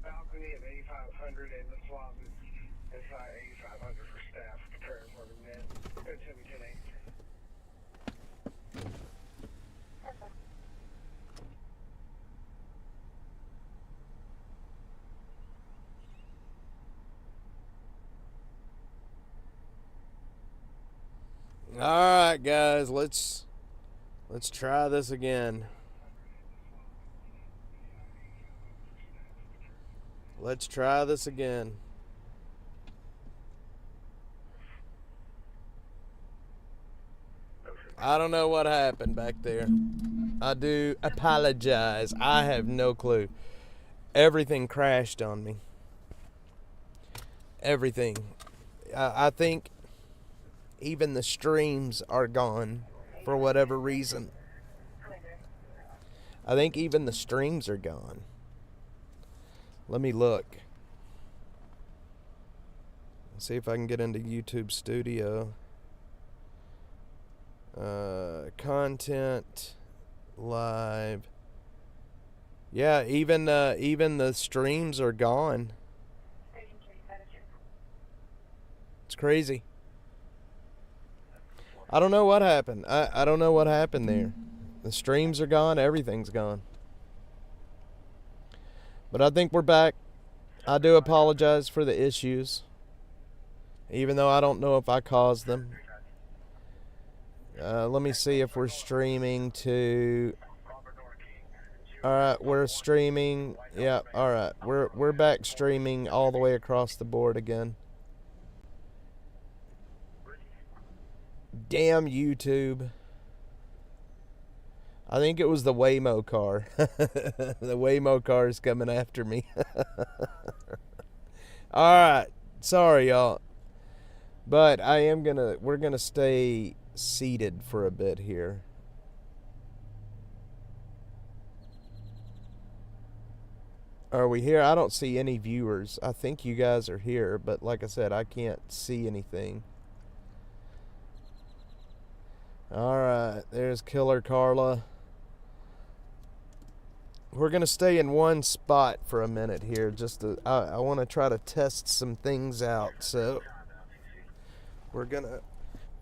that balcony at 8,500 and the swap is inside 8,500 for staff preparing for the men. It's going to be 10-8. All right, guys, let's try this again. Let's try this again. I don't know what happened back there. I do apologize. I have no clue. Everything crashed on me. Everything. I think even the streams are gone for whatever reason. I think even the streams are gone. Let me look. Let's see if I can get into YouTube Studio. Content live. Yeah, even the streams are gone. It's crazy. I don't know what happened. I don't know what happened there. The streams are gone. Everything's gone. But I think we're back. I do apologize for the issues, even though I don't know if I caused them. Let me see if we're streaming to... Alright, we're streaming. Yeah, alright. We're back streaming all the way across the board again. Damn YouTube. I think it was the Waymo car. The Waymo car is coming after me. Alright. Sorry, y'all. But we're gonna stay seated for a bit here. Are we here? I don't see any viewers. I think you guys are here, but like I said, I can't see anything. Alright, there's Killer Carla. We're going to stay in one spot for a minute here. I want to try to test some things out. So we're going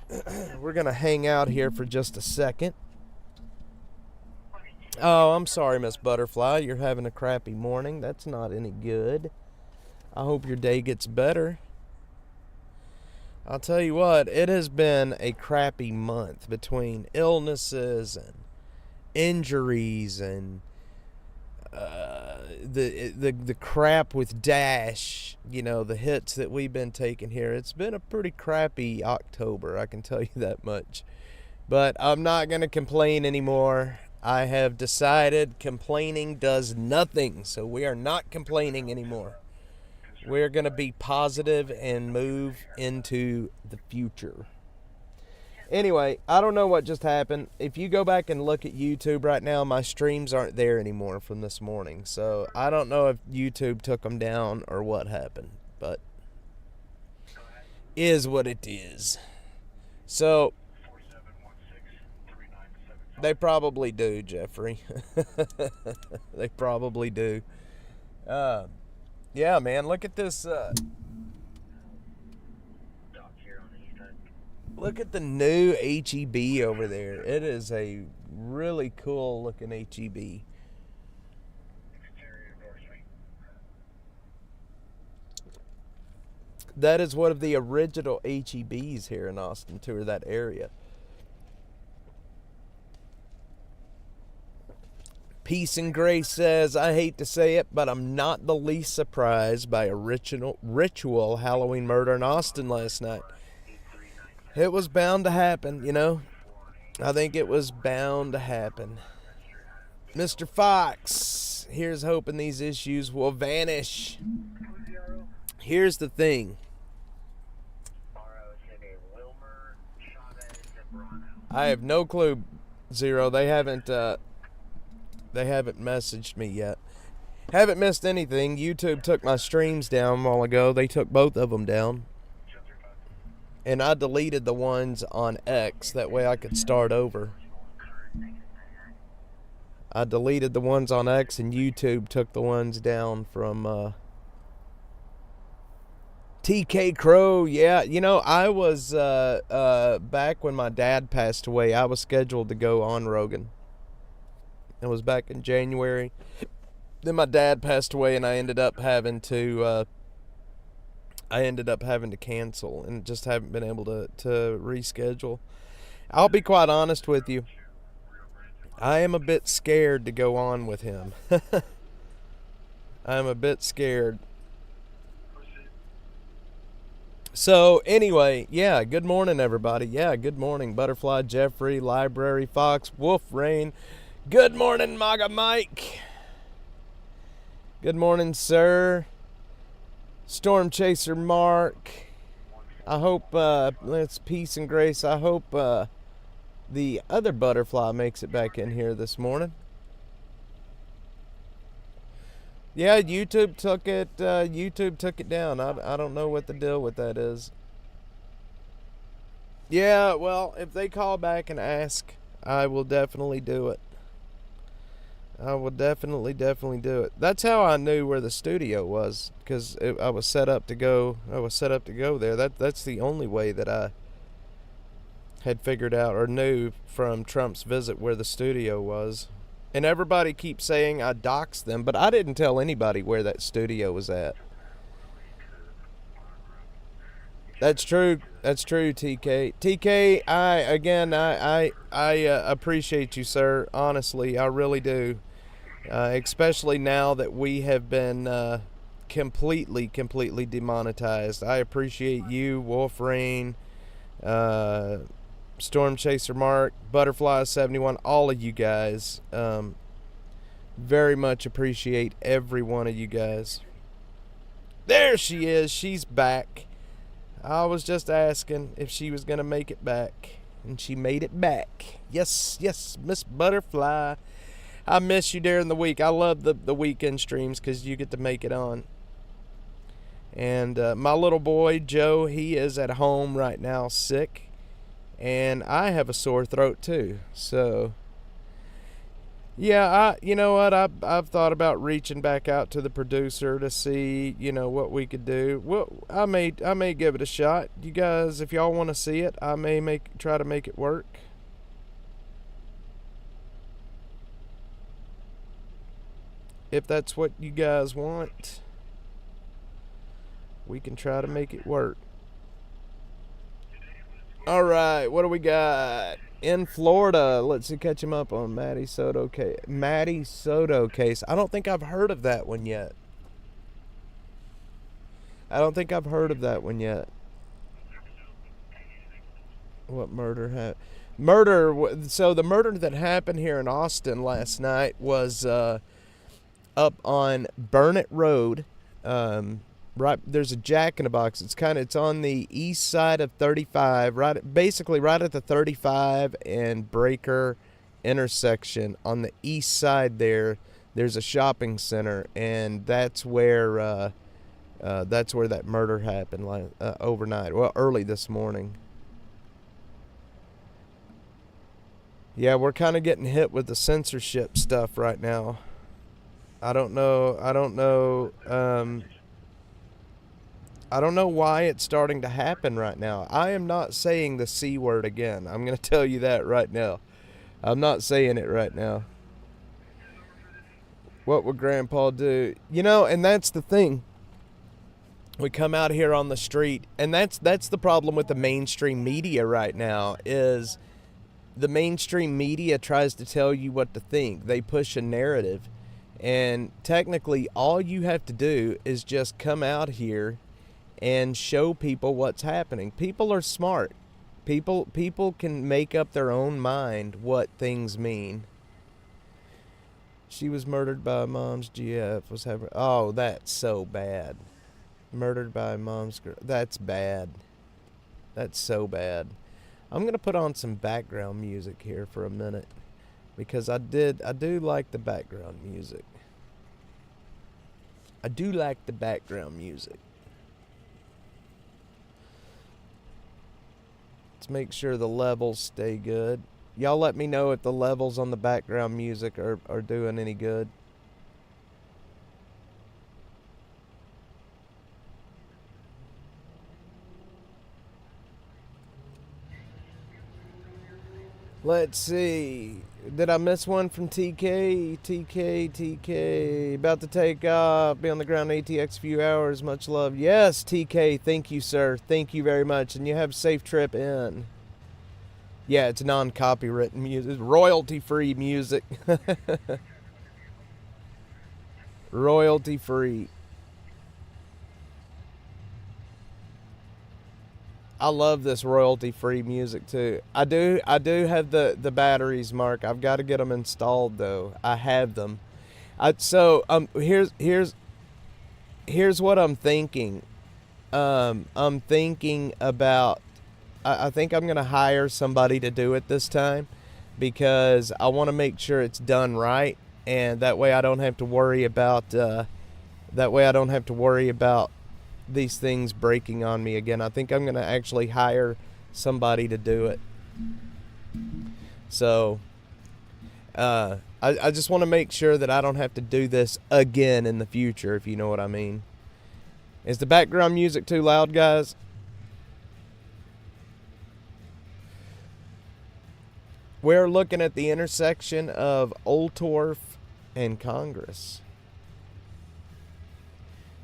to hang out here for just a second. Oh, I'm sorry, Miss Butterfly. You're having a crappy morning. That's not any good. I hope your day gets better. I'll tell you what, it has been a crappy month between illnesses and injuries and the crap with Dash, the hits that we've been taking here. It's been a pretty crappy October, I can tell you that much. But I'm not going to complain anymore. I have decided complaining does nothing, so we are not complaining anymore. We're going to be positive and move into the future. Anyway, I don't know what just happened. If you go back and look at YouTube right now, my streams aren't there anymore from this morning. So I don't know if YouTube took them down or what happened, but is what it is. So they probably do, Jeffrey. They probably do. Yeah, man, look at this. Look at the new HEB over there. It is a really cool looking HEB. That is one of the original HEBs here in Austin, or that area. Peace and Grace says, I hate to say it, but I'm not the least surprised by a ritual Halloween murder in Austin last night. It was bound to happen, I think it was bound to happen. Mr. Fox, here's hoping these issues will vanish. Here's the thing. I have no clue, Zero. They haven't messaged me yet. Haven't missed anything. YouTube took my streams down a while ago. They took both of them down. And I deleted the ones on X. That way I could start over. I deleted the ones on X, and YouTube took the ones down from TK Crow. Yeah, you know, I was back when my dad passed away. I was scheduled to go on Rogan. It was back in January. Then my dad passed away, and I ended up having to cancel, and just haven't been able to reschedule. I'll be quite honest with you. I am a bit scared to go on with him. I'm a bit scared. So anyway, yeah, good morning everybody. Yeah, good morning Butterfly, Jeffrey, Library, Fox, Wolf, Rain. Good morning MAGA Mike. Good morning sir. Storm Chaser Mark. I hope it's peace and grace. I hope the other butterfly makes it back in here this morning. Yeah, YouTube took it. YouTube took it down. I don't know what the deal with that is. Yeah, well, if they call back and ask, I will definitely do it. I will definitely do it. That's how I knew where the studio was, because I was set up to go. I was set up to go there. That's the only way that I had figured out or knew from Trump's visit where the studio was. And everybody keeps saying I doxed them, but I didn't tell anybody where that studio was at. That's true. That's true, TK. TK, I appreciate you, sir. Honestly, I really do. Especially now that we have been completely demonetized. I appreciate you, Wolf Rain, Storm Chaser Mark, Butterfly 71, all of you guys. Very much appreciate every one of you guys. There she is. She's back. I was just asking if she was going to make it back, and she made it back. Yes, Miss Butterfly. I miss you during the week. I love the weekend streams because you get to make it on. And my little boy, Joe, he is at home right now sick. And I have a sore throat too. So, yeah, you know what? I've thought about reaching back out to the producer to see, what we could do. Well, I may give it a shot. You guys, if y'all want to see it, I may try to make it work. If that's what you guys want, we can try to make it work. All right, what do we got in Florida? Let's see, catch him up on Maddie Soto case. Maddie Soto case. I don't think I've heard of that one yet. What murder happened? So the murder that happened here in Austin last night was up on Burnett Road. Right, there's a Jack in the Box. It's on the east side of 35, basically right at the 35 and Breaker intersection. On the east side there's a shopping center, and that's where that murder happened overnight. Well, early this morning. Yeah, we're kind of getting hit with the censorship stuff right now. I don't know why it's starting to happen right now. I am not saying the C word again. I'm going to tell you that right now. I'm not saying it right now. What would Grandpa do? And that's the thing. We come out here on the street, and that's the problem with the mainstream media right now, is the mainstream media tries to tell you what to think. They push a narrative. And technically, all you have to do is just come out here and show people what's happening. People are smart. People can make up their own mind what things mean. She was murdered by mom's GF. Oh, that's so bad. Murdered by mom's girl. That's bad. That's so bad. I'm going to put on some background music here for a minute, because I do like the background music. Let's make sure the levels stay good. Y'all let me know if the levels on the background music are doing any good. Let's see. Did I miss one from TK? TK. About to take off. Be on the ground ATX few hours. Much love. Yes, TK. Thank you, sir. Thank you very much. And you have a safe trip in. Yeah, it's non-copywritten music. Royalty-free music. Royalty-free. I love this royalty-free music too. I do have the batteries, Mark. I've got to get them installed though. I have them. Here's what I'm thinking. I'm thinking about. I think I'm gonna hire somebody to do it this time because I want to make sure it's done right, and that way I don't have to worry about. That way I don't have to worry about these things breaking on me again. I think I'm gonna actually hire somebody to do it. So I just want to make sure that I don't have to do this again in the future, if you know what I mean. Is the background music too loud, guys? We're looking at the intersection of Oltorf and Congress.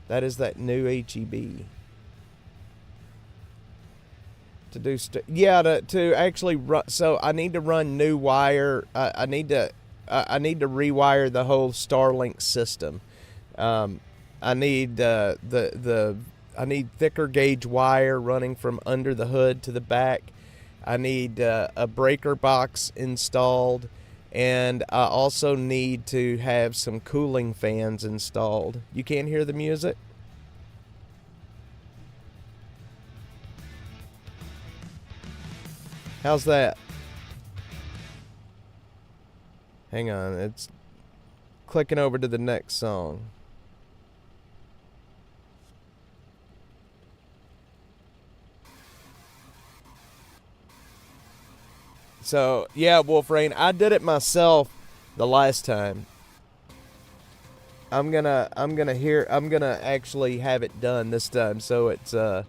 That is that new HEB. To do to actually run. So I need to run new wire. I need to rewire the whole Starlink system. I need I need thicker gauge wire running from under the hood to the back. I need a breaker box installed, and I also need to have some cooling fans installed. You can't hear the music? How's that? Hang on, it's clicking over to the next song. So, yeah, Wolf Rain, I did it myself the last time. I'm gonna actually have it done this time, so it's gonna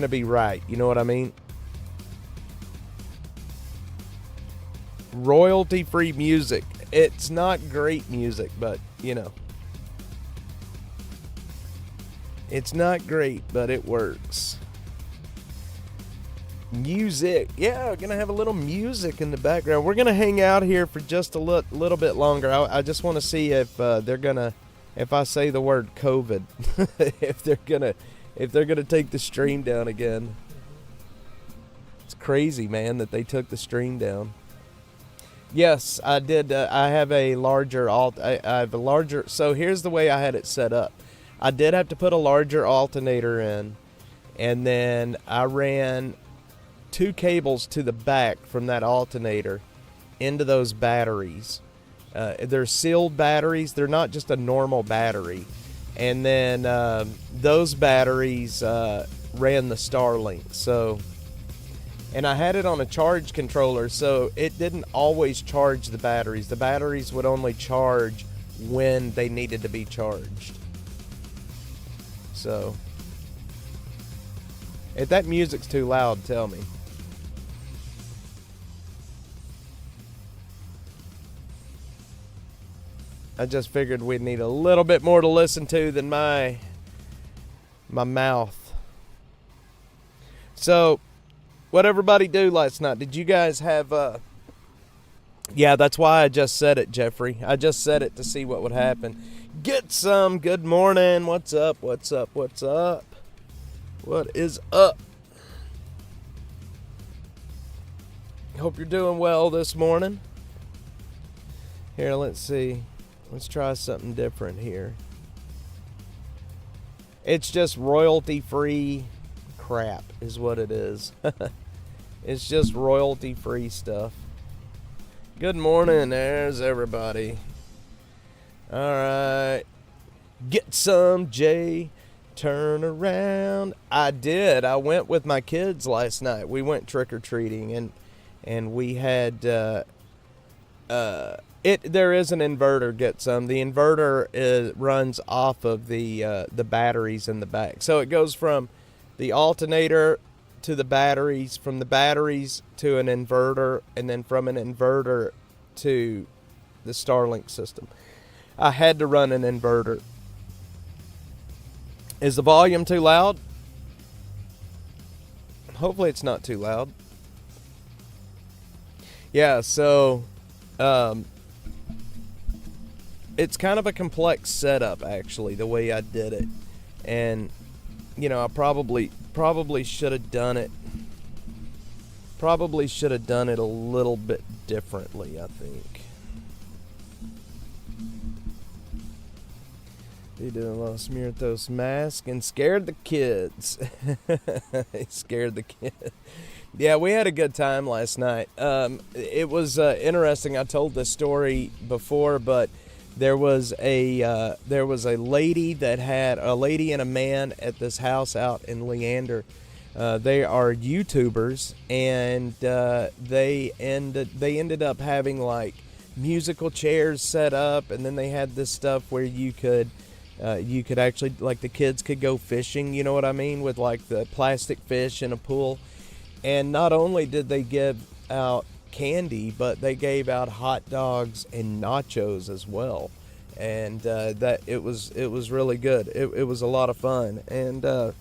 be right. You know what I mean? Royalty-free music. It's not great music, but you know, it's not great, but it works. Music. Yeah, we're gonna have a little music in the background. We're gonna hang out here for just a little bit longer. I just want to see if they're gonna, if I say the word COVID, if they're gonna take the stream down again. It's crazy, man, that they took the stream down. Yes, I did. I have a larger I have a larger. So here's the way I had it set up. I did have to put a larger alternator in, and then I ran 2 cables to the back from that alternator into those batteries. They're sealed batteries. They're not just a normal battery. And then those batteries ran the Starlink. So, and I had it on a charge controller, so it didn't always charge the batteries. The batteries would only charge when they needed to be charged. So, if that music's too loud, tell me. I just figured we'd need a little bit more to listen to than my mouth. So, what everybody do last night? Did you guys have yeah, that's why I just said it, Jeffrey. I just said it to see what would happen. Get some. Good morning. What's up? What's up? What's up? What is up? Hope you're doing well this morning. Here, let's see. Let's try something different here. It's just royalty-free crap is what it is. It's just royalty-free stuff. Good morning, there's everybody. All right. Get some, Jay. turn around. I did. I went with my kids last night. We went trick-or-treating, and we had there is an inverter. Get some. The inverter runs off of the batteries in the back, so it goes from the alternator to the batteries, from the batteries to an inverter, and then from an inverter to the Starlink system. I had to run an inverter. Is the volume too loud? Hopefully it's not too loud. Yeah, so it's kind of a complex setup, actually, the way I did it. And, you know, I probably should have done it. Probably should have done it a little bit differently, I think. He did a Los Muertos mask and scared the kids. He scared the kids. Yeah, we had a good time last night. It was interesting. I told this story before, but there was a lady and a man at this house out in Leander. They are YouTubers, and they ended up having like musical chairs set up, and then they had this stuff where you could actually, like, the kids could go fishing, you know what I mean, with like the plastic fish in a pool. And not only did they give out candy, but they gave out hot dogs and nachos as well. And that it was really good. It was a lot of fun. And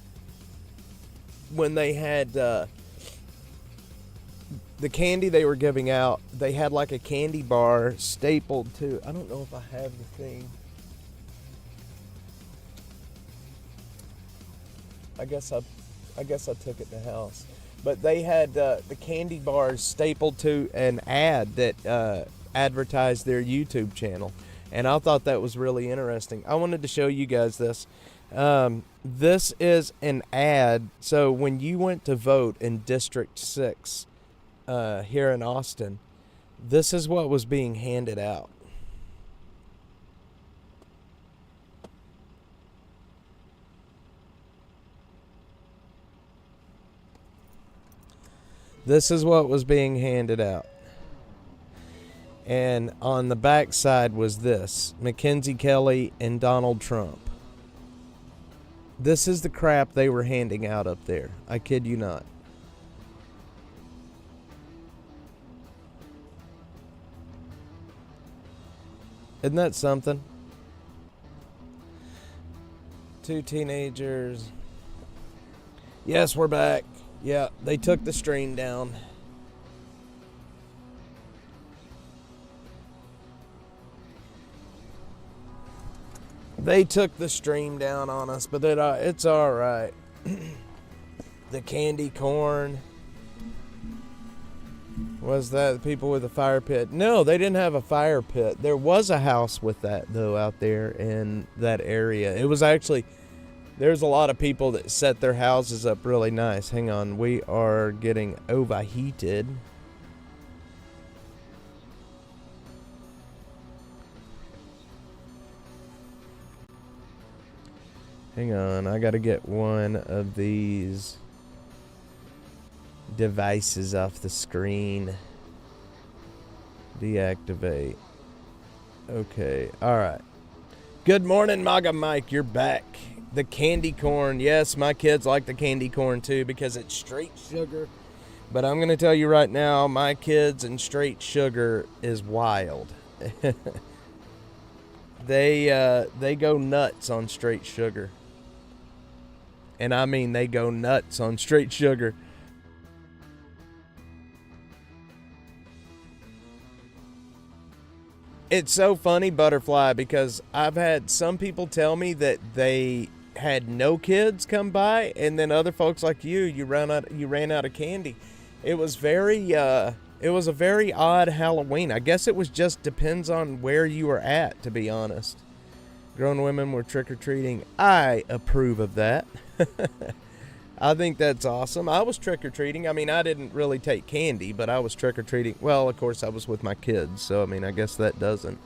when they had the candy they were giving out, they had like a candy bar stapled to, I don't know if I have the thing. I guess I took it to the house. But they had the candy bars stapled to an ad that advertised their YouTube channel. And I thought that was really interesting. I wanted to show you guys this. This is an ad. So when you went to vote in District 6 here in Austin, this is what was being handed out. This is what was being handed out. And on the back side was this: Mackenzie Kelly and Donald Trump. This is the crap they were handing out up there. I kid you not. Isn't that something? Two teenagers. Yes, we're back. Yeah, they took the stream down. They took the stream down on us, but it's all right. The candy corn. Was that the people with a fire pit? No, they didn't have a fire pit. There was a house with that, though, out there in that area. It was actually... There's a lot of people that set their houses up really nice. Hang on, we are getting overheated. Hang on, I gotta get one of these devices off the screen. Deactivate. Okay, alright. Good morning, MAGA Mike, you're back. The candy corn. Yes, my kids like the candy corn too because it's straight sugar. But I'm going to tell you right now, my kids and straight sugar is wild. They go nuts on straight sugar. And I mean they go nuts on straight sugar. It's so funny, Butterfly, because I've had some people tell me that they had no kids come by, and then other folks like you ran out of candy. It was a very odd Halloween. I guess it was just depends on where you were at, to be honest. Grown women were trick-or-treating. I approve of that. I think that's awesome. I was trick-or-treating. I mean, I didn't really take candy, but I was trick-or-treating. Well, of course, I was with my kids, so I mean, I guess that doesn't.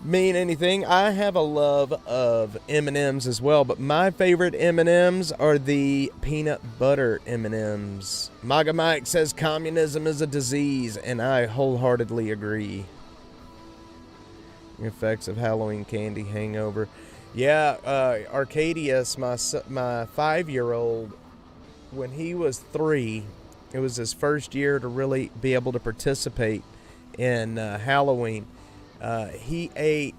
mean anything. I have a love of M&Ms as well, but my favorite M&Ms are the peanut butter M&Ms. Maga Mike says communism is a disease, and I wholeheartedly agree. Effects of Halloween candy hangover. Yeah, Arcadius, my 5-year-old, when he was 3, it was his first year to really be able to participate in Halloween. He ate.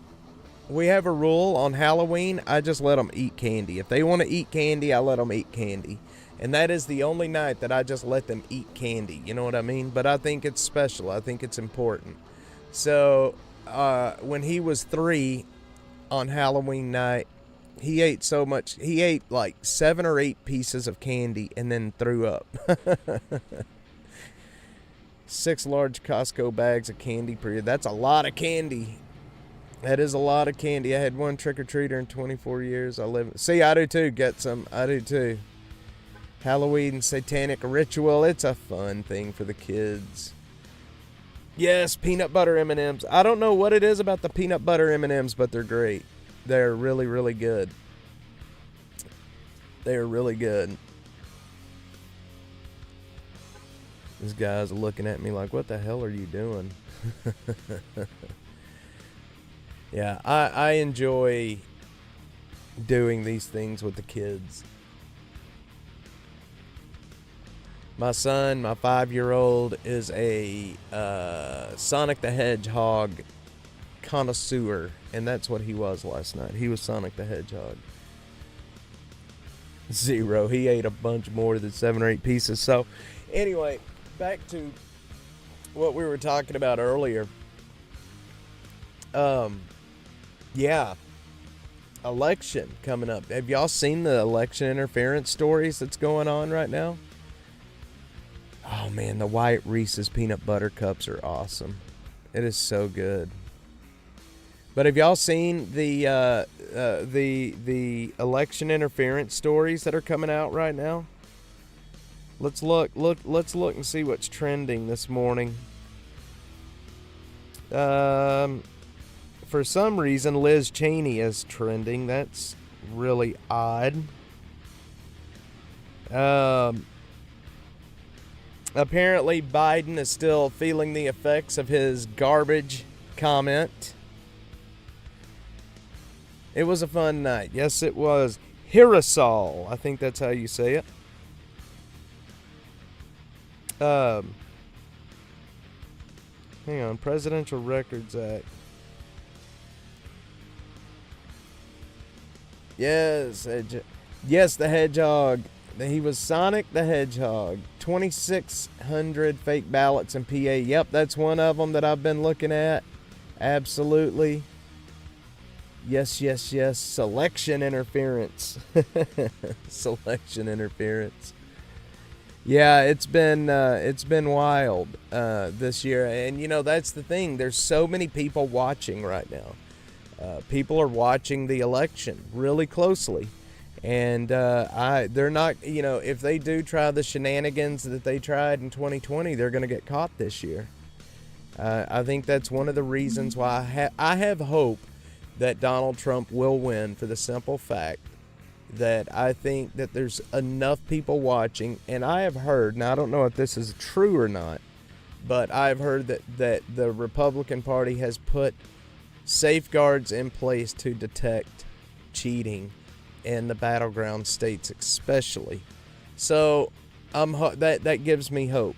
We have a rule on Halloween. I just let them eat candy. If they want to eat candy, I let them eat candy. And that is the only night that I just let them eat candy. You know what I mean? But I think it's special. I think it's important. So when he was 3 on Halloween night, he ate so much. He ate like 7 or 8 pieces of candy and then threw up. 6 large Costco bags of candy per year. That's a lot of candy. That is a lot of candy. I had one trick-or-treater in 24 years. See, I do too. Get some. I do too. Halloween satanic ritual. It's a fun thing for the kids. Yes, peanut butter M&Ms. I don't know what it is about the peanut butter M&Ms, but they're great. They're really, really good. They're really good. This guy's looking at me like, what the hell are you doing? Yeah, I enjoy doing these things with the kids. My son, my 5-year-old, is a Sonic the Hedgehog connoisseur, and that's what he was last night. He was Sonic the Hedgehog. 0. He ate a bunch more than 7 or 8 pieces. So, anyway, back to what we were talking about earlier. Yeah, election coming up. Have y'all seen the election interference stories that's going on right now? Oh man, the white Reese's peanut butter cups are awesome. It is so good. But have y'all seen the election interference stories that are coming out right now? Let's look and see what's trending this morning. For some reason, Liz Cheney is trending. That's really odd. Apparently, Biden is still feeling the effects of his garbage comment. It was a fun night. Yes, it was. Hirosol. I think that's how you say it. Hang on. Presidential Records Act. Yes, the Hedgehog. He was Sonic the Hedgehog. 2,600 fake ballots in PA. Yep, that's one of them that I've been looking at. Absolutely. Yes. Selection interference. Selection interference. Yeah, it's been wild this year, and you know that's the thing. There's so many people watching right now. People are watching the election really closely, and they're not. You know, if they do try the shenanigans that they tried in 2020, they're going to get caught this year. I think that's one of the reasons why I have hope that Donald Trump will win, for the simple fact that I think that there's enough people watching, and I have heard, now I don't know if this is true or not, but I've heard that the Republican Party has put safeguards in place to detect cheating in the battleground states especially. So that gives me hope.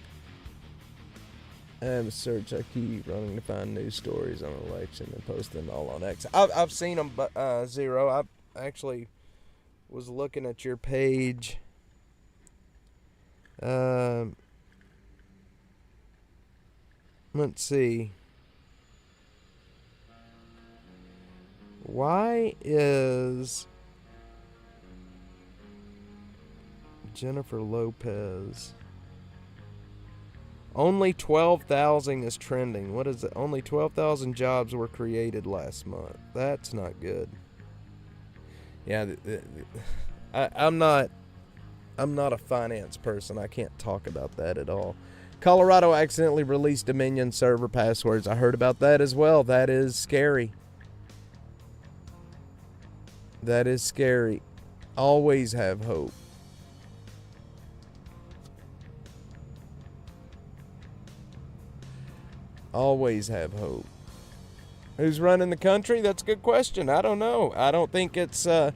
Search, I keep running to find news stories on election and post them all on X. I've seen them, but Zero. I actually was looking at your page. Let's see. Why is Jennifer Lopez? Only 12,000 is trending. What is it? Only 12,000 jobs were created last month. That's not good. Yeah, I'm not a finance person. I can't talk about that at all. Colorado accidentally released Dominion server passwords. I heard about that as well. That is scary. That is scary. Always have hope. Always have hope. Who's running the country? That's a good question. I don't know. I don't think it's the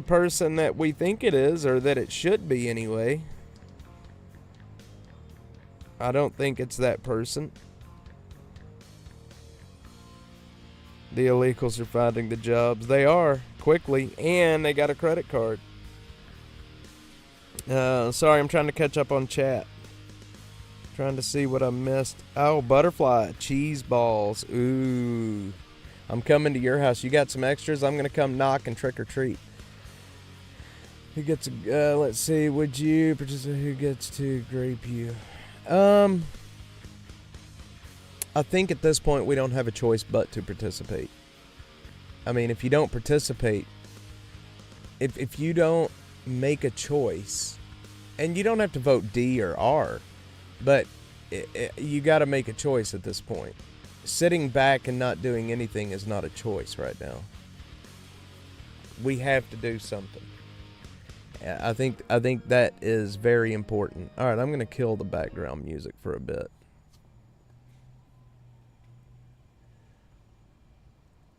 person that we think it is, or that it should be anyway. I don't think it's that person. The illegals are finding the jobs. They are, quickly, and they got a credit card. Sorry, I'm trying to catch up on chat. Trying to see what I missed. Oh, butterfly, cheese balls. Ooh. I'm coming to your house. You got some extras? I'm going to come knock and trick or treat. Who gets let's see, would you participate? Who gets to grape you? I think at this point we don't have a choice but to participate. I mean, if you don't participate, if you don't make a choice, and you don't have to vote D or R, but you got to make a choice at this point. Sitting back and not doing anything is not a choice right now. We have to do something. I think that is very important. All right, I'm going to kill the background music for a bit.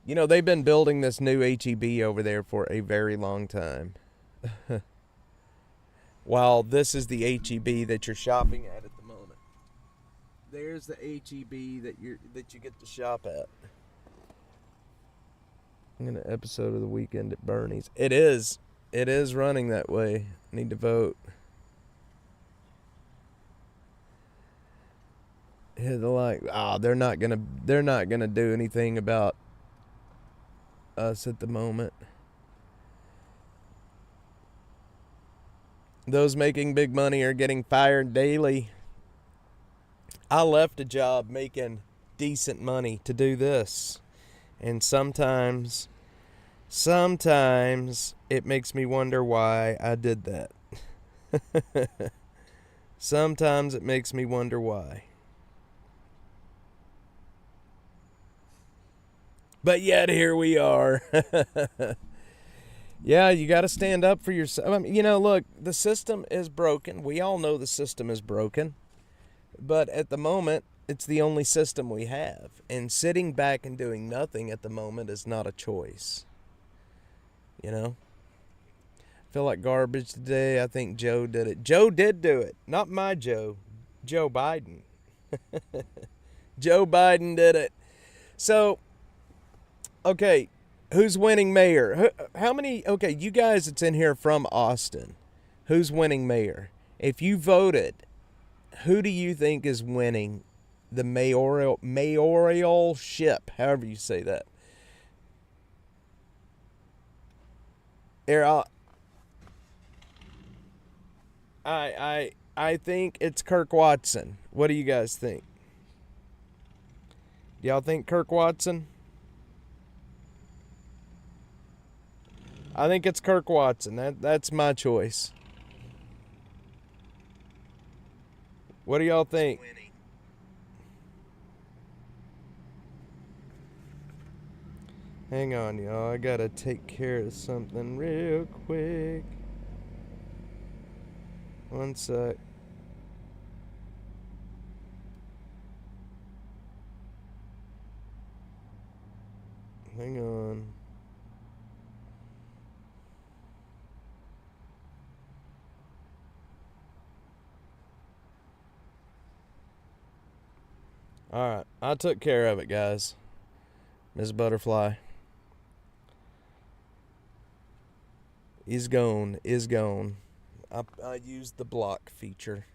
You know, they've been building this new HEB over there for a very long time. While this is the HEB that you're shopping at the moment. There's the HEB that you get to shop at. I'm gonna episode of the weekend at Bernie's. It is running that way. Need to vote. Hit the like. They're not gonna do anything about us at the moment. Those making big money are getting fired daily. I left a job making decent money to do this. And sometimes it makes me wonder why I did that. Sometimes it makes me wonder why. But yet here we are. Yeah, you got to stand up for yourself. I mean, look, the system is broken. We all know the system is broken. But at the moment, it's the only system we have. And sitting back and doing nothing at the moment is not a choice. I feel like garbage today. I think Joe did it. Joe did do it. Not my Joe. Joe Biden. Joe Biden did it. So, okay. Who's winning mayor? How many? Okay, you guys that's in here from Austin. Who's winning mayor? If you voted, who do you think is winning the mayoral ship? However you say that. Here, I think it's Kirk Watson. What do you guys think? Do y'all think Kirk Watson? I think it's Kirk Watson. That's my choice. What do y'all think? Hang on, y'all. I gotta take care of something real quick. One sec. Hang on. Alright, I took care of it, guys. Miss Butterfly is gone. I used the block feature.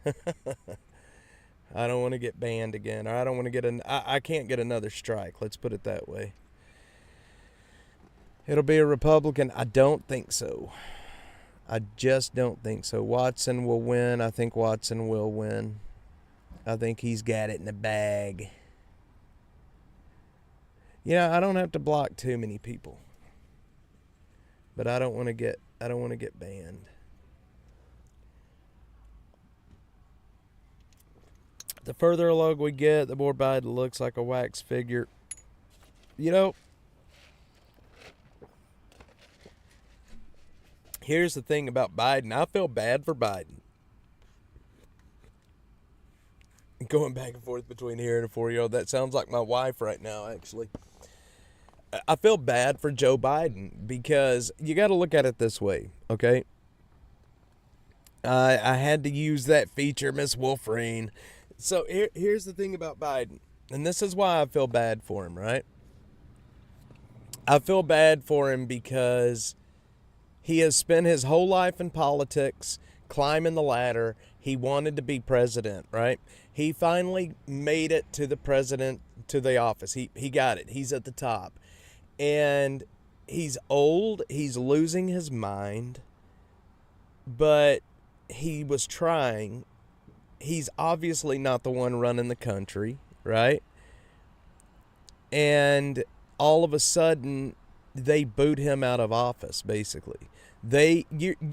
I don't want to get banned again. Or I don't want to get I can't get another strike. Let's put it that way. It'll be a Republican. I don't think so. I just don't think so. Watson will win. I think Watson will win. I think he's got it in the bag. I don't have to block too many people. But I don't want to get banned. The further along we get, the more Biden looks like a wax figure. Here's the thing about Biden. I feel bad for Biden. Going back and forth between here and a 4-year-old. That sounds like my wife right now, actually. I feel bad for Joe Biden because you got to look at it this way, okay? I had to use that feature, Miss Wolverine. So here's the thing about Biden, and this is why I feel bad for him, right? I feel bad for him because he has spent his whole life in politics, climbing the ladder. He wanted to be president, right? He finally made it to the office. He got it. He's at the top. And he's old. He's losing his mind. But he was trying. He's obviously not the one running the country, right? And all of a sudden, they boot him out of office, basically.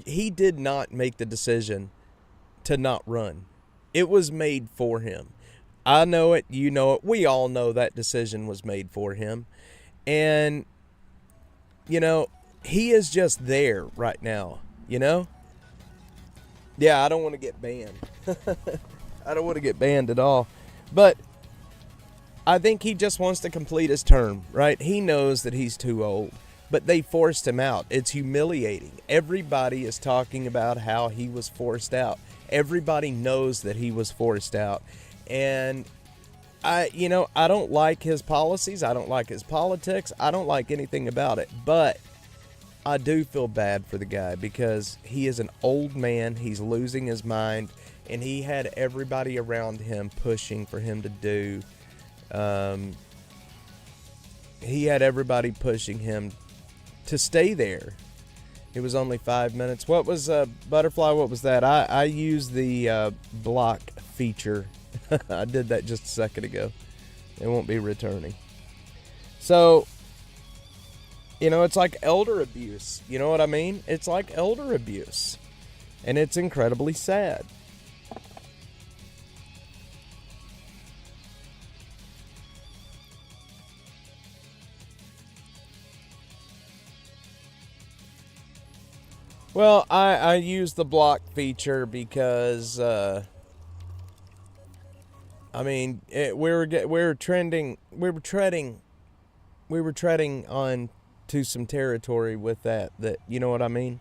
He did not make the decision to not run. It was made for him. I know it, you know it, we all know that decision was made for him. And, you know, he is just there right now, you know? Yeah, I don't want to get banned. I don't want to get banned at all. But I think he just wants to complete his term, right? He knows that he's too old. But they forced him out. It's humiliating. Everybody is talking about how he was forced out. Everybody knows that he was forced out. And I don't like his policies. I don't like his politics. I don't like anything about it. But I do feel bad for the guy because he is an old man. He's losing his mind. And he had everybody around him pushing for him to do. He had everybody pushing him to stay there. It was only 5 minutes. What was Butterfly? What was that? I used the block feature. I did that just a second ago. It won't be returning. So, you know, it's like elder abuse. You know what I mean? It's like elder abuse. And it's incredibly sad. Well, I use the block feature because I mean we were treading on to some territory with that you know what I mean,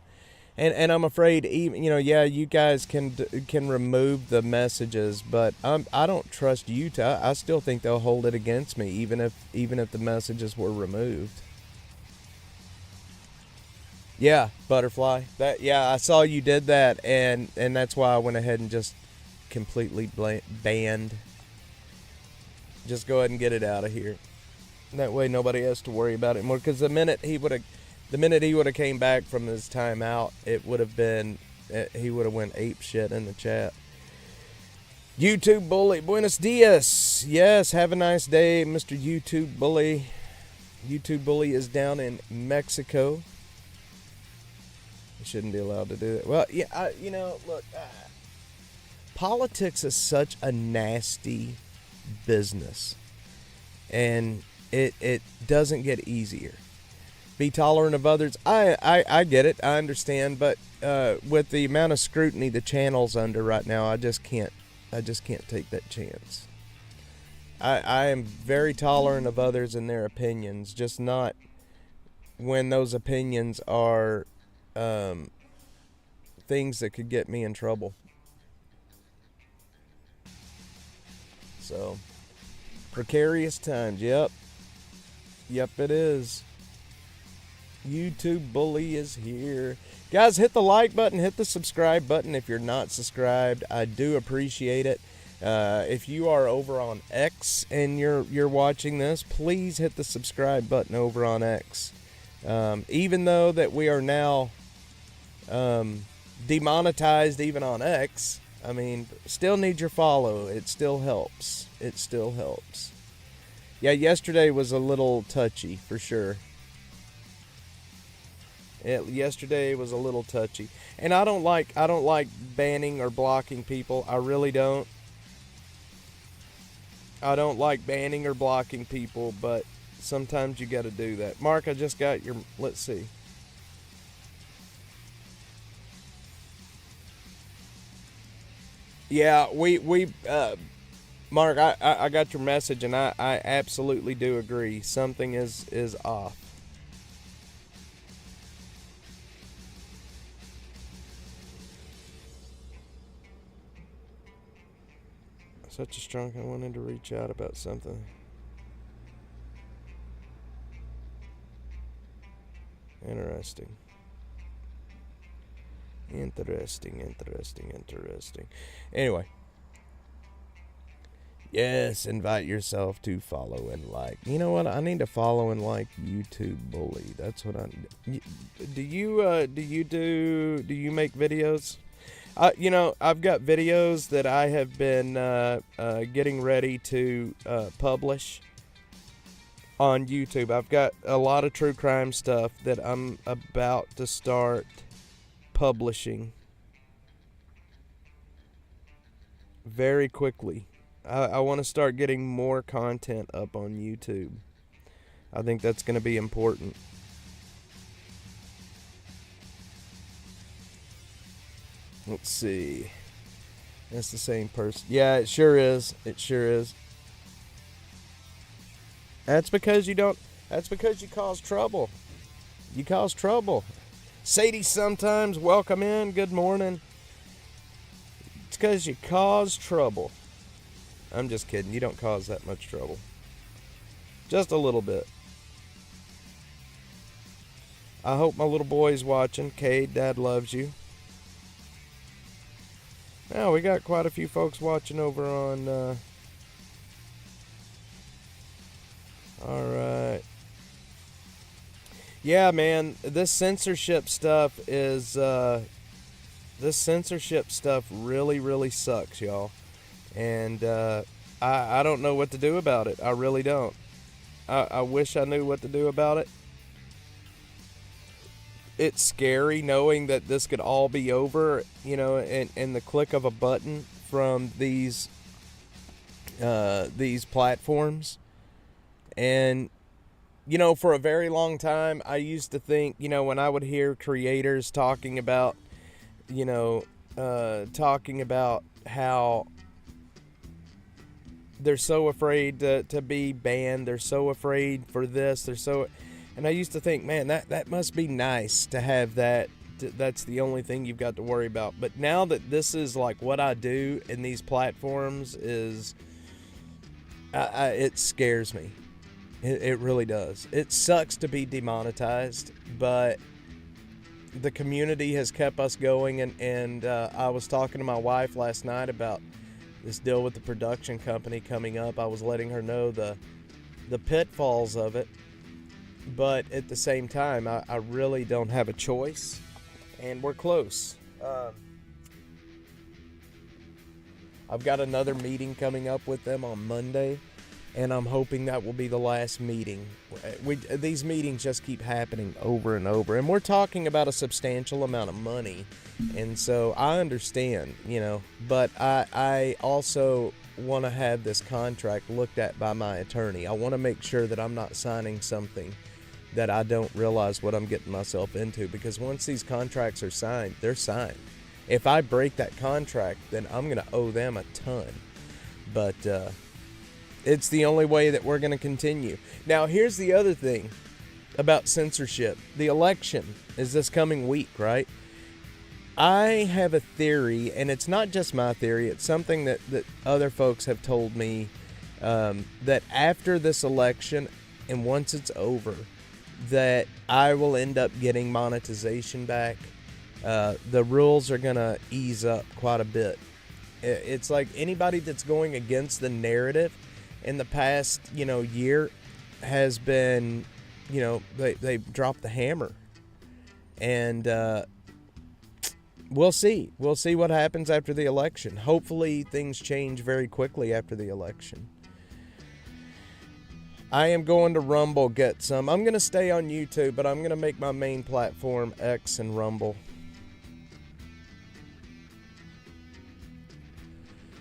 and I'm afraid even you guys can remove the messages, but I don't trust Utah. I still think they'll hold it against me even if the messages were removed. Yeah, Butterfly. I saw you did that, and that's why I went ahead and just completely banned. Just go ahead and get it out of here. That way, nobody has to worry about it more. Because the minute he would have came back from his timeout, it would have been he would have went ape shit in the chat. YouTube Bully, buenos dias. Yes, have a nice day, Mr. YouTube Bully. YouTube Bully is down in Mexico. Shouldn't be allowed to do it. Well, yeah, look, politics is such a nasty business, and it doesn't get easier. Be tolerant of others. I get it. I understand, but with the amount of scrutiny the channel's under right now, I just can't take that chance. I am very tolerant of others and their opinions, just not when those opinions are things that could get me in trouble. So, precarious times. Yep, it is. YouTube Bully is here. Guys, hit the like button, hit the subscribe button if you're not subscribed. I do appreciate it. If you are over on X and you're watching this, please hit the subscribe button over on X. Even though that we are now demonetized even on X, I mean, still need your follow. It still helps. Yeah, yesterday was a little touchy for sure. Yesterday was a little touchy, and I don't like banning or blocking people. I really don't. I don't like banning or blocking people, but sometimes you got to do that. Mark, I just got your. Let's see. Yeah, Mark, I got your message, and I absolutely do agree. Something is off. Such a strong, I wanted to reach out about something. Interesting. Interesting. Anyway. Yes, invite yourself to follow and like. You know what? I need to follow and like YouTube Bully. That's what I need. Do you make videos? I've got videos that I have been getting ready to publish on YouTube. I've got a lot of true crime stuff that I'm about to start publishing very quickly. I want to start getting more content up on YouTube. I think that's going to be important. Let's see. That's the same person. Yeah, it sure is. It sure is. That's because you cause trouble. You cause trouble. Sadie, sometimes, welcome in. Good morning. It's because you cause trouble. I'm just kidding. You don't cause that much trouble. Just a little bit. I hope my little boy's watching. Cade, Dad loves you. Now, we got quite a few folks watching over on... Alright. Yeah, man. This censorship stuff really, really sucks, y'all. And I don't know what to do about it. I really don't. I wish I knew what to do about it. It's scary knowing that this could all be over, in the click of a button from these platforms. And, for a very long time, I used to think, when I would hear creators talking about how they're so afraid to be banned. They're so afraid for this. And I used to think, man, that must be nice to have that. That's the only thing you've got to worry about. But now that this is like what I do in these platforms it scares me. It really does. It sucks to be demonetized, but the community has kept us going. And I was talking to my wife last night about this deal with the production company coming up. I was letting her know the pitfalls of it, but at the same time, I really don't have a choice, and we're close. I've got another meeting coming up with them on Monday, and I'm hoping that will be the last meeting. These meetings just keep happening over and over, and we're talking about a substantial amount of money, and so I understand, but I also want to have this contract looked at by my attorney. I want to make sure that I'm not signing something that I don't realize what I'm getting myself into, because once these contracts are signed, they're signed. If I break that contract, then I'm going to owe them a ton. But it's the only way that we're going to continue. Now, here's the other thing about censorship. The election is this coming week, right? I have a theory, and it's not just my theory. It's something that other folks have told me, that after this election, and once it's over, that I will end up getting monetization back. The rules are going to ease up quite a bit. It's like anybody that's going against the narrative in the past, year has been, they dropped the hammer. And we'll see. We'll see what happens after the election. Hopefully things change very quickly after the election. I am going to Rumble get some. I'm going to stay on YouTube, but I'm going to make my main platform X and Rumble.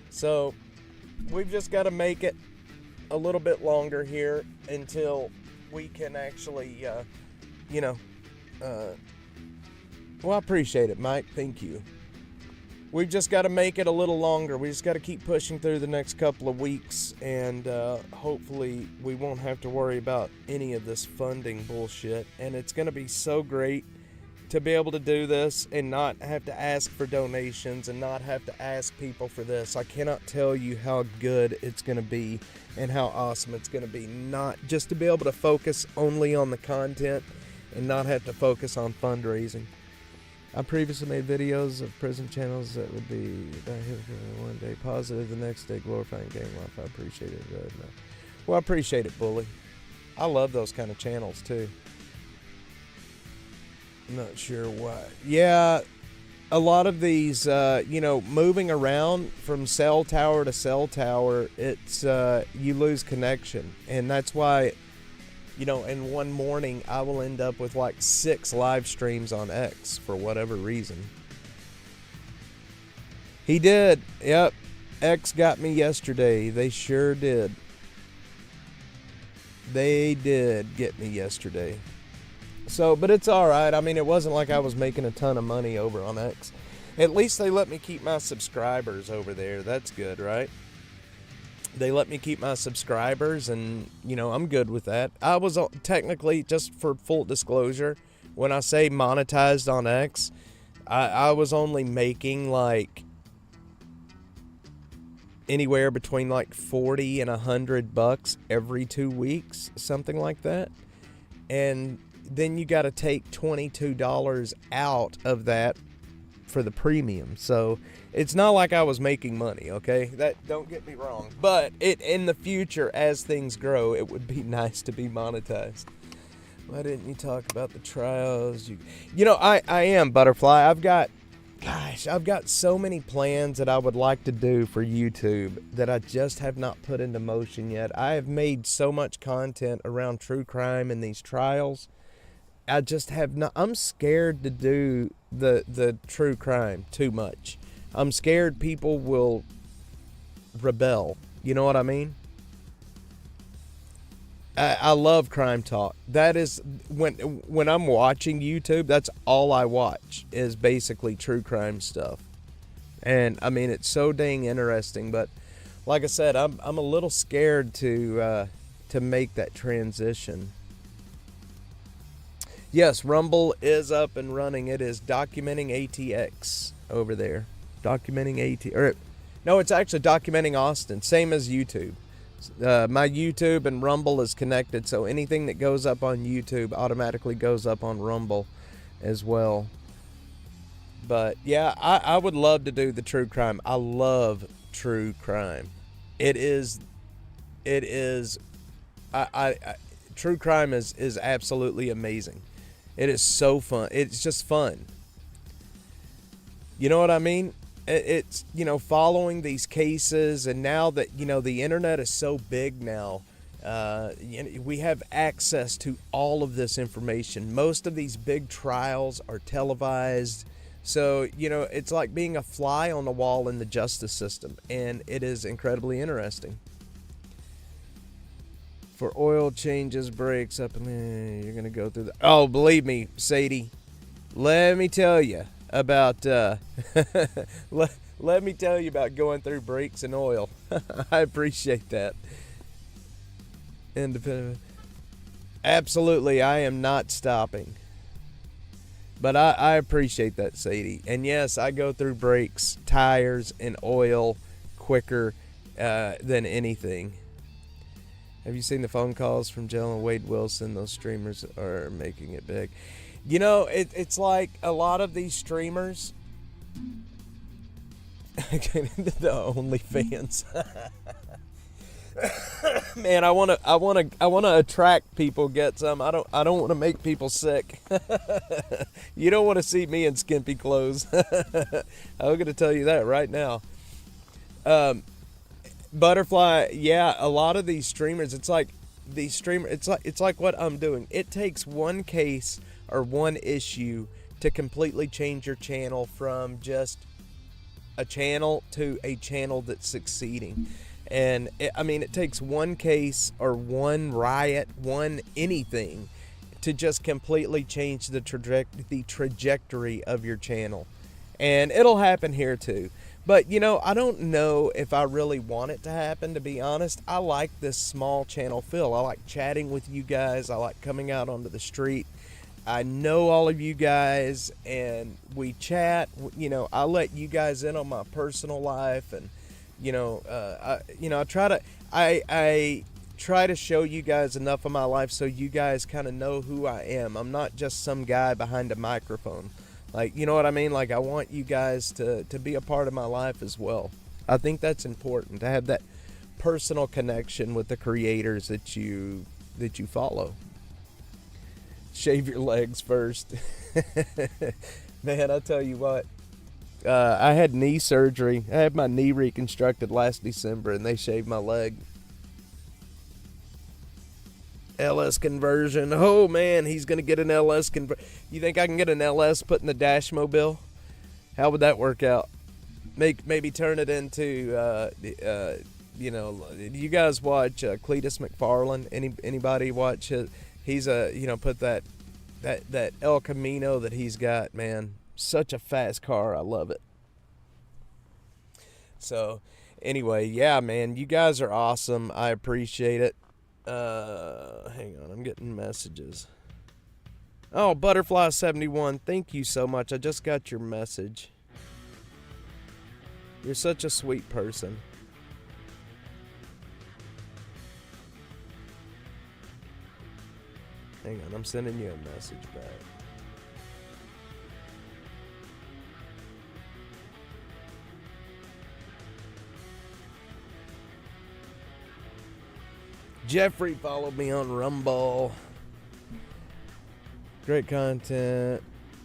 So we've just got to make it a little bit longer here until we can actually, well, I appreciate it, Mike. Thank you. we've just got to make it a little longer. We just got to keep pushing through the next couple of weeks, and hopefully we won't have to worry about any of this funding bullshit. And it's going to be so great to be able to do this and not have to ask for donations and not have to ask people for this. I cannot tell you how good it's going to be and how awesome it's going to be. Not just to be able to focus only on the content and not have to focus on fundraising. I previously made videos of prison channels that would be one day positive, the next day glorifying gang life. I appreciate it. Well, I appreciate it, Bully. I love those kind of channels too. I'm not sure why. Yeah, a lot of these, moving around from cell tower to cell tower, it's you lose connection, and that's why. In one morning, I will end up with like 6 live streams on X for whatever reason. He did. Yep. X got me yesterday. They sure did. They did get me yesterday. So, but it's all right. I mean, it wasn't like I was making a ton of money over on X. At least they let me keep my subscribers over there. That's good, right? They let me keep my subscribers, and, I'm good with that. I was technically, just for full disclosure, when I say monetized on X, I was only making like anywhere between like $40 and $100 every 2 weeks, something like that. And then you got to take $22 out of that for the premium. So it's not like I was making money, okay? That, don't get me wrong. But in the future, as things grow, it would be nice to be monetized. Why didn't you talk about the trials? I am, Butterfly. I've got so many plans that I would like to do for YouTube that I just have not put into motion yet. I have made so much content around true crime and these trials. I just have not. I'm scared to do the true crime too much. I'm scared people will rebel. You know what I mean? I love crime talk. That is when I'm watching YouTube, that's all I watch is basically true crime stuff. And I mean, it's so dang interesting, but like I said, I'm a little scared to make that transition. Yes, Rumble is up and running. It is documenting ATX over there. It's actually documenting Austin, same as YouTube. My YouTube and Rumble is connected, so anything that goes up on YouTube automatically goes up on Rumble as well. But yeah, I would love to do the true crime. I love true crime. True crime is absolutely amazing. It is so fun. It's just fun. You know what I mean? It's, following these cases, and now that, the internet is so big now, we have access to all of this information. Most of these big trials are televised. So, it's like being a fly on the wall in the justice system, and it is incredibly interesting. For oil changes, brakes, up, and you're going to go through the... Oh, believe me, Sadie, let me tell you about... let me tell you about going through brakes and oil. I appreciate that. Independent. Absolutely, I am not stopping. But I appreciate that, Sadie. And yes, I go through brakes, tires, and oil quicker than anything. Have you seen the phone calls from Jill and Wade Wilson? Those streamers are making it big. It's like a lot of these streamers. The OnlyFans. Man, I wanna attract people, get some. I don't want to make people sick. You don't want to see me in skimpy clothes. I'm gonna tell you that right now. Butterfly, yeah, a lot of these streamers, it's like what I'm doing. It takes one case or one issue to completely change your channel from just a channel to a channel that's succeeding. And it takes one case or one riot, one anything to just completely change the trajectory of your channel. And it'll happen here too. But, I don't know if I really want it to happen, to be honest. I like this small channel feel. I like chatting with you guys. I like coming out onto the street. I know all of you guys, and we chat. I let you guys in on my personal life, and I try to show you guys enough of my life so you guys kind of know who I am. I'm not just some guy behind a microphone. Like, you know what I mean? Like, I want you guys to be a part of my life as well. I think that's important, to have that personal connection with the creators that you follow. Shave your legs first. Man, I tell you what. I had knee surgery. I had my knee reconstructed last December, and they shaved my leg. LS conversion. Oh, man, he's going to get an LS conversion. You think I can get an LS put in the dash mobile? How would that work out? Maybe turn it into, you guys watch Cletus McFarland? Anybody watch it? He's put that El Camino that he's got, man. Such a fast car. I love it. So, anyway, yeah, man, you guys are awesome. I appreciate it. Hang on, I'm getting messages. Oh, Butterfly71, thank you so much. I just got your message. You're such a sweet person. Hang on, I'm sending you a message back. Jeffrey followed me on Rumble. Great content.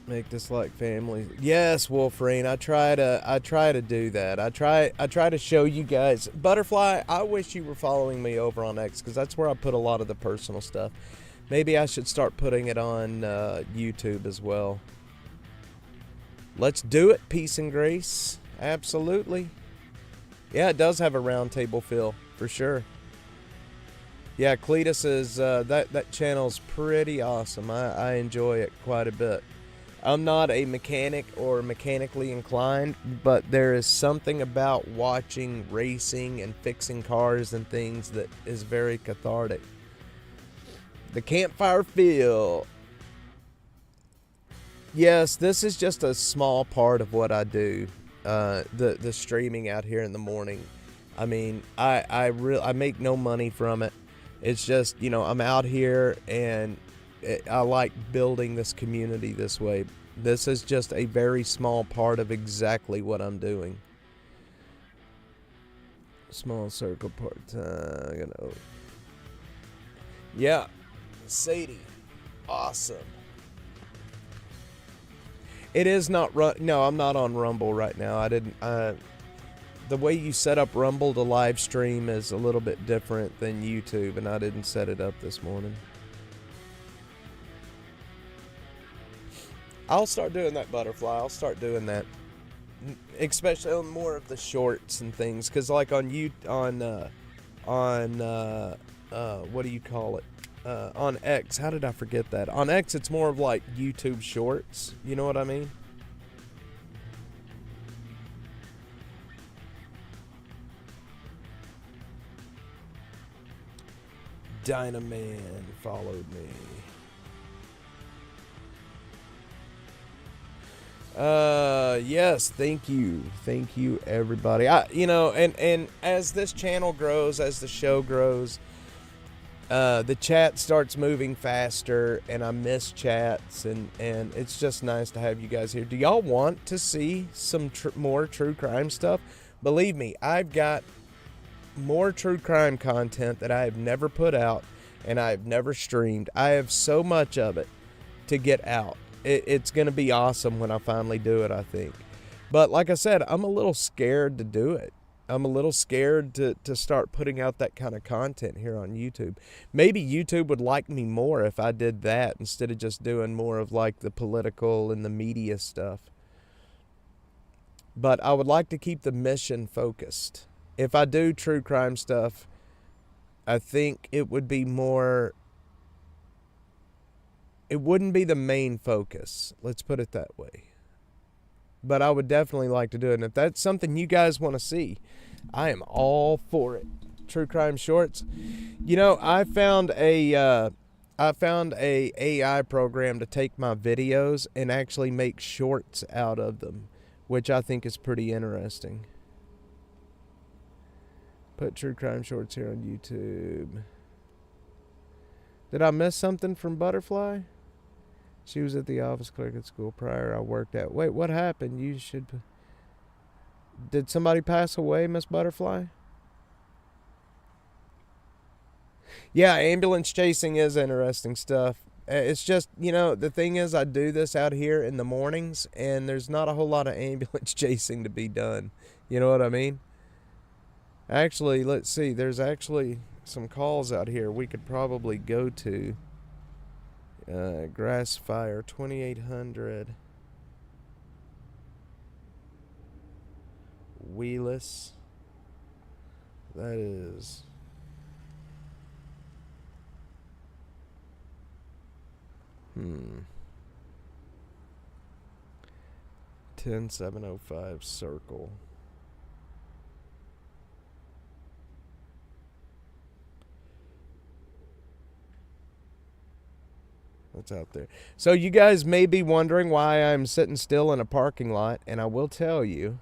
Make this like family. Yes, Wolverine. I try to do that. I try to show you guys. Butterfly, I wish you were following me over on X, because that's where I put a lot of the personal stuff. Maybe I should start putting it on YouTube as well. Let's do it. Peace and grace. Absolutely. Yeah, it does have a round table feel for sure. Yeah, Cletus is that channel's pretty awesome. I enjoy it quite a bit. I'm not a mechanic or mechanically inclined, but there is something about watching racing and fixing cars and things that is very cathartic. The campfire feel. Yes, this is just a small part of what I do. The streaming out here in the morning. I mean, I make no money from it. It's just, I'm out here, and I like building this community this way. This is just a very small part of exactly what I'm doing. Small circle part-time. Yeah. Sadie. Awesome. It is not... No, I'm not on Rumble right now. I didn't... the way you set up Rumble to live stream is a little bit different than YouTube, and I didn't set it up this morning. I'll start doing that, Butterfly. I'll start doing that, especially on more of the shorts and things, because like on what do you call it? On X. How did I forget that? On X, it's more of like YouTube shorts. You know what I mean? Dynaman followed me. Yes, thank you everybody. And as this channel grows, as the show grows, the chat starts moving faster, and I miss chats, and it's just nice to have you guys here. Do y'all want to see some more true crime stuff? Believe me, I've got more true crime content that I have never put out, and I have never streamed. I have so much of it to get out. It's going to be awesome when I finally do it, I think. But like I said, I'm a little scared to do it. I'm a little scared to start putting out that kind of content here on YouTube. Maybe YouTube would like me more if I did that instead of just doing more of like the political and the media stuff. But I would like to keep the mission focused. If I do true crime stuff, I think it would be more... It wouldn't be the main focus. Let's put it that way. but I would definitely like to do it. And if that's something you guys want to see, I am all for it. True crime shorts. You know, I found a AI program to take my videos and actually make shorts out of them, which I think is pretty interesting. Put true crime shorts here on YouTube. Did I miss something from Butterfly? She was at the office clerk at school prior I worked at. Wait, what happened? You should... Did somebody pass away, Miss Butterfly? Yeah, ambulance chasing is interesting stuff. It's just, you know, the thing is I do this out here in the mornings, and there's not a whole lot of ambulance chasing to be done. You know what I mean? Actually, let's see. There's actually some calls out here we could probably go to. Grass fire, 2800. Wheeless. That is... 10705 circle. That's out there. So you guys may be wondering why I'm sitting still in a parking lot, and I will tell you.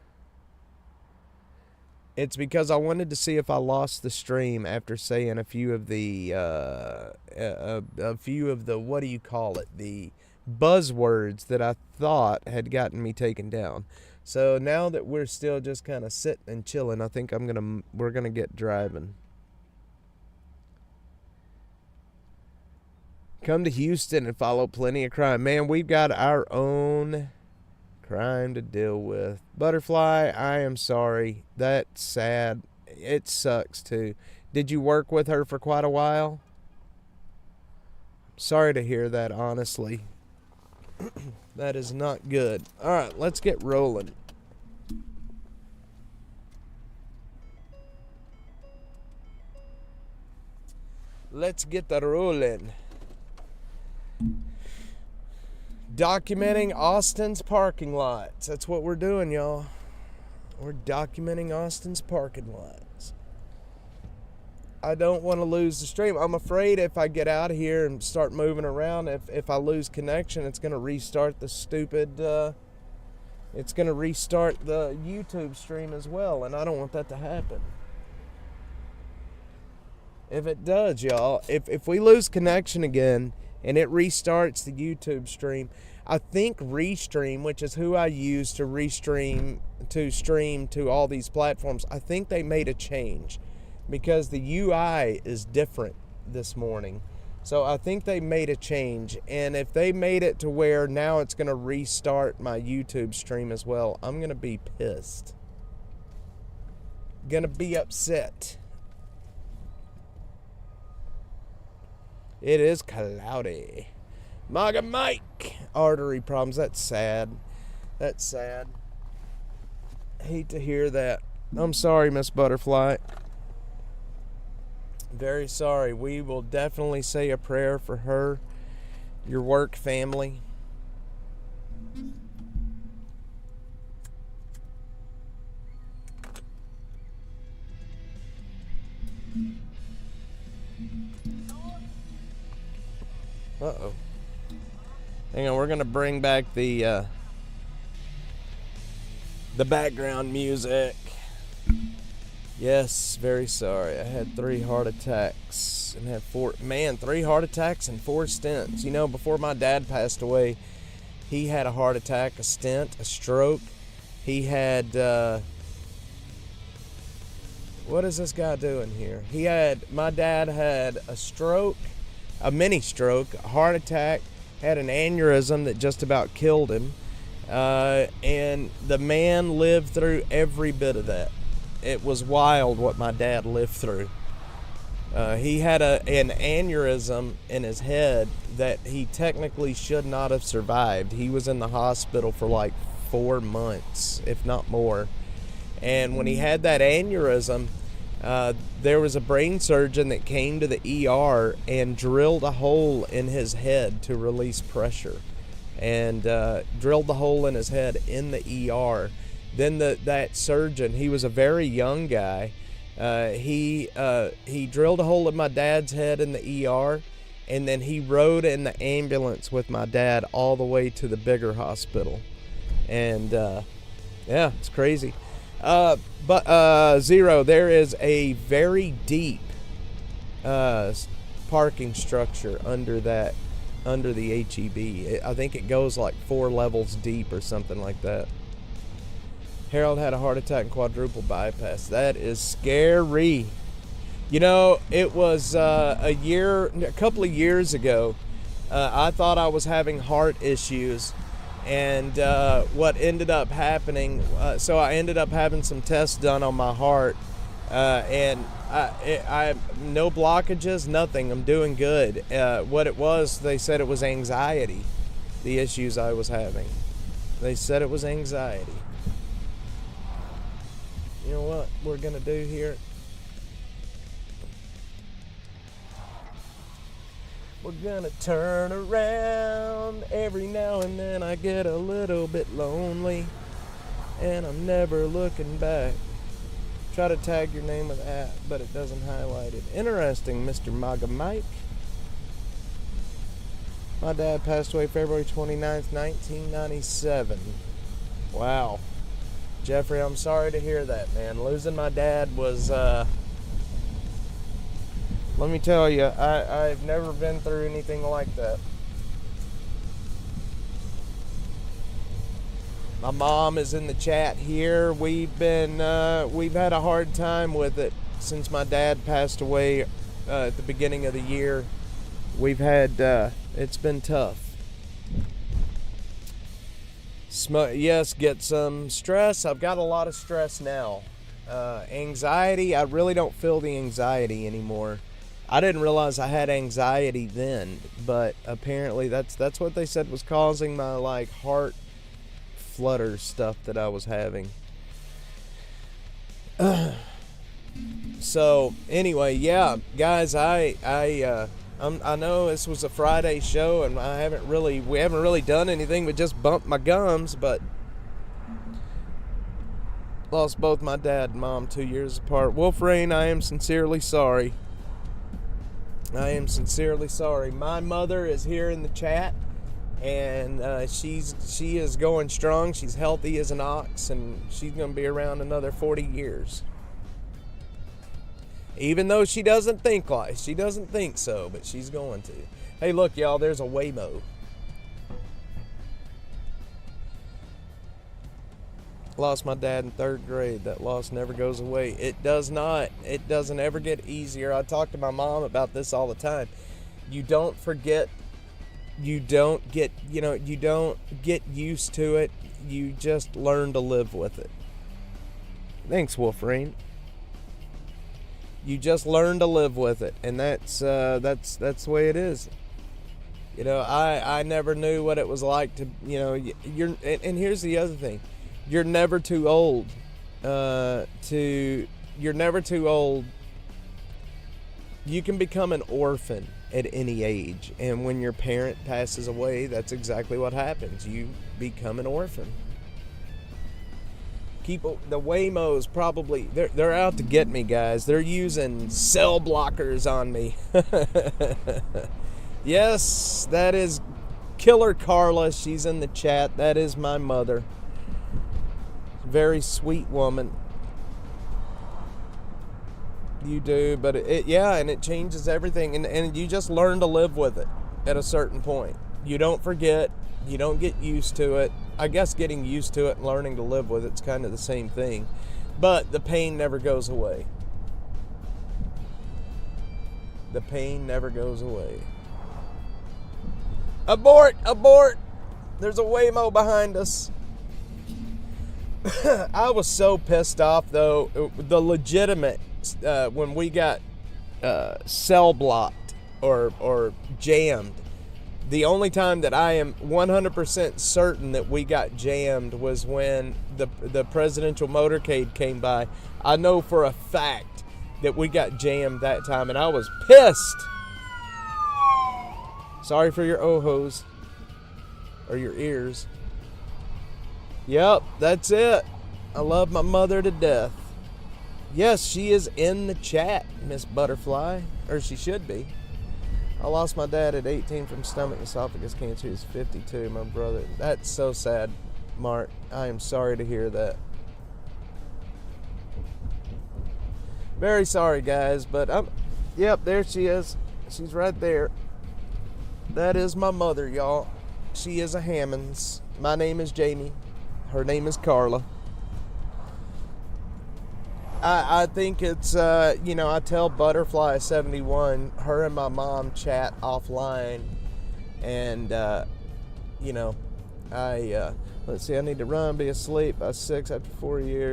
It's because I wanted to see if I lost the stream after saying a few of the what do you call it? The buzzwords that I thought had gotten me taken down. So now that we're still just kind of sitting and chilling, I think we're gonna get driving. Come to Houston and follow plenty of crime. Man, we've got our own crime to deal with. Butterfly, I am sorry. That's sad. It sucks too. Did you work with her for quite a while? Sorry to hear that, honestly. That is not good. All right, let's get rolling. Let's get the rolling. Documenting Austin's parking lots. That's what we're doing, y'all. We're documenting Austin's parking lots. I don't want to lose the stream. I'm afraid if I get out of here and start moving around, if I lose connection, it's going to restart the stupid... it's going to restart the YouTube stream as well, and I don't want that to happen. If it does, y'all, if we lose connection again... and it restarts the YouTube stream, I think Restream, which is who I use to stream to all these platforms, I think they made a change because the UI is different this morning. So I think they made a change, and if they made it to where now it's going to restart my YouTube stream as well, I'm going to be pissed. Going to be upset. It is cloudy. Maga Mike. Artery problems. That's sad. That's sad. Hate to hear that. I'm sorry, Miss Butterfly. Very sorry. We will definitely say a prayer for her, your work family. Uh-oh. Hang on, we're going to bring back the background music. Yes, very sorry. I had 3 heart attacks and had 3 heart attacks and 4 stents. You know, before my dad passed away, he had a heart attack, a stent, a stroke. He had, what is this guy doing here? My dad had a stroke, a mini stroke, a heart attack, had an aneurysm that just about killed him. And the man lived through every bit of that. It was wild what my dad lived through. He had an aneurysm in his head that he technically should not have survived. He was in the hospital for like 4 months, if not more. And when he had that aneurysm, there was a brain surgeon that came to the ER and drilled a hole in his head to release pressure. and drilled the hole in his head in the ER. Then that surgeon, he was a very young guy. He drilled a hole in my dad's head in the ER, and then he rode in the ambulance with my dad all the way to the bigger hospital. And yeah, it's crazy. But Zero, there is a very deep parking structure under the HEB. I think it goes like 4 levels deep or something like that. Harold had a heart attack and quadruple bypass. That is scary. You know, it was a couple of years ago. I thought I was having heart issues, and what ended up happening, so I ended up having some tests done on my heart, and I no blockages, nothing. I'm doing good. What it was, they said it was anxiety, the issues I was having. They said it was anxiety. You know what we're gonna do here? We're gonna turn around. Every now and then I get a little bit lonely, and I'm never looking back. Try to tag your name with that, but it doesn't highlight it. Interesting, Mr. Maga Mike. My dad passed away February 29th, 1997. Wow. Jeffrey, I'm sorry to hear that, man. Losing my dad was, let me tell you, I've never been through anything like that. My mom is in the chat here. We've had a hard time with it since my dad passed away at the beginning of the year. We've had, it's been tough. Yes, get some stress. I've got a lot of stress now. Anxiety, I really don't feel the anxiety anymore. I didn't realize I had anxiety then, but apparently that's what they said was causing my like heart flutter stuff that I was having. So anyway, yeah, guys, I know this was a Friday show, and we haven't really done anything but just bump my gums, but lost both my dad and mom 2 years apart. Wolfrain, I am sincerely sorry. I am sincerely sorry. My mother is here in the chat, and she is going strong. She's healthy as an ox, and she's going to be around another 40 years. Even though she doesn't think so, but she's going to. Hey, look, y'all, there's a Waymo. Lost my dad in 3rd grade. That loss never goes away. It does not. It doesn't ever get easier. I talk to my mom about this all the time. You don't forget. You don't get used to it. You just learn to live with it. Thanks, Wolverine. You just learn to live with it, and that's the way it is. You know, I never knew what it was like to, you know, and here's the other thing. You're never too old you're never too old. You can become an orphan at any age, and when your parent passes away, that's exactly what happens. You become an orphan. The Waymos probably, they're out to get me, guys. They're using cell blockers on me. Yes, that is Killer Carla. She's in the chat. That is my mother. Very sweet woman. You do, but it changes everything, and you just learn to live with it at a certain point. You don't forget. You don't get used to it. I guess getting used to it and learning to live with it's kind of the same thing. But the pain never goes away. The pain never goes away. Abort! Abort! There's a Waymo behind us. I was so pissed off, though. The legitimate, when we got cell blocked or jammed, the only time that I am 100% certain that we got jammed was when the presidential motorcade came by. I know for a fact that we got jammed that time, and I was pissed. Sorry for your oh-hos. or your ears. Yep, that's it. I love my mother to death. Yes, she is in the chat, Miss Butterfly, or she should be. I lost my dad at 18 from stomach and esophagus cancer. He's 52, my brother. That's so sad, Mark. I am sorry to hear that. Very sorry, guys, but yep, there she is. She's right there. That is my mother, y'all. She is a Hammonds. My name is Jamie. Her name is Carla. I think it's, I tell Butterfly71, her and my mom chat offline. And, let's see, I need to run, be asleep by 6 after 4 years.